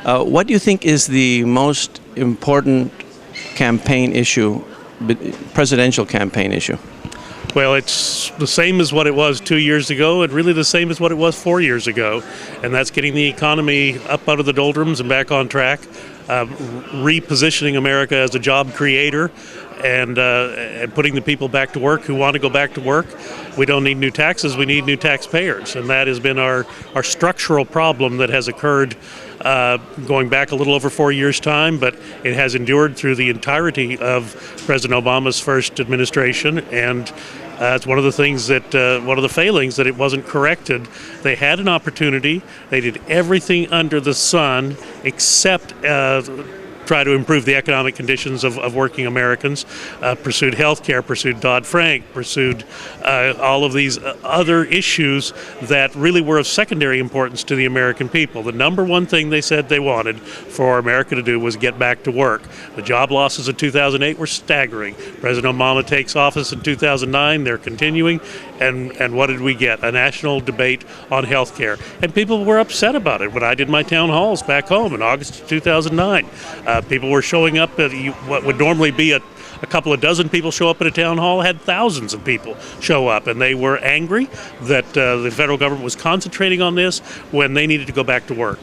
What do you think is the most important campaign issue, presidential campaign issue? Well, it's the same as what it was 2 years ago, and really the same as what it was 4 years ago, and that's getting the economy up out of the doldrums and back on track, repositioning America as a job creator, and putting the people back to work who want to go back to work. We don't need new taxes, we need new taxpayers, and that has been our structural problem that has occurred going back a little over 4 years' time, but it has endured through the entirety of President Obama's first administration, and it's one of the things that, one of the failings that it wasn't corrected. They had an opportunity. They did everything under the sun except try to improve the economic conditions of working Americans, pursued health care, pursued Dodd-Frank, pursued all of these other issues that really were of secondary importance to the American people. The number one thing they said they wanted for America to do was get back to work. The job losses in 2008 were staggering. President Obama takes office in 2009, they're continuing, and what did we get? A national debate on health care. And people were upset about it. When I did my town halls back home in August of 2009, people were showing up at what would normally be a couple of dozen people show up at a town hall, had thousands of people show up, and they were angry that the federal government was concentrating on this when they needed to go back to work.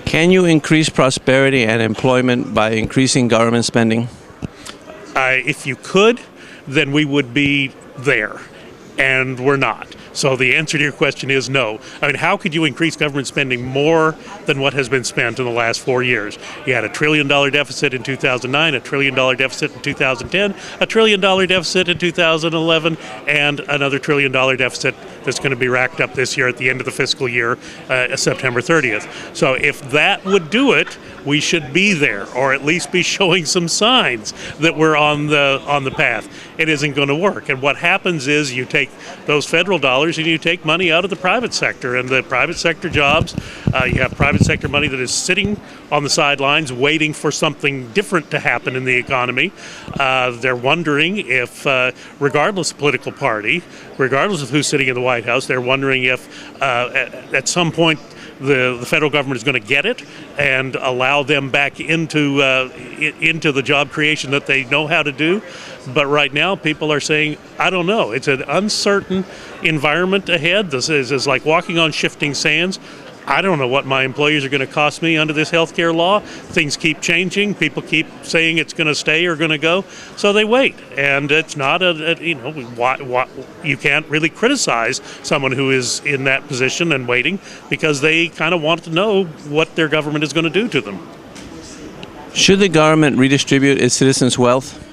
Can you increase prosperity and employment by increasing government spending? If you could, then we would be there, and we're not. So the answer to your question is no. I mean, how could you increase government spending more than what has been spent in the last 4 years? You had $1 trillion deficit in 2009, $1 trillion deficit in 2010, $1 trillion deficit in 2011, and another $1 trillion deficit that's going to be racked up this year at the end of the fiscal year, September 30th. So if that would do it, we should be there, or at least be showing some signs that we're on the path. It isn't going to work. And what happens is you take those federal dollars and you take money out of the private sector, and the private sector jobs, you have private sector money that is sitting on the sidelines waiting for something different to happen in the economy. They're wondering if, regardless of political party, regardless of who's sitting in the White House, they're wondering if at some point the federal government is going to get it and allow them back into the job creation that they know how to do. But right now, people are saying, I don't know. It's an uncertain environment ahead. This is like walking on shifting sands. I don't know what my employers are going to cost me under this health care law. Things keep changing. People keep saying it's going to stay or going to go. So they wait. And it's not you can't really criticize someone who is in that position and waiting, because they kind of want to know what their government is going to do to them. Should the government redistribute its citizens' wealth?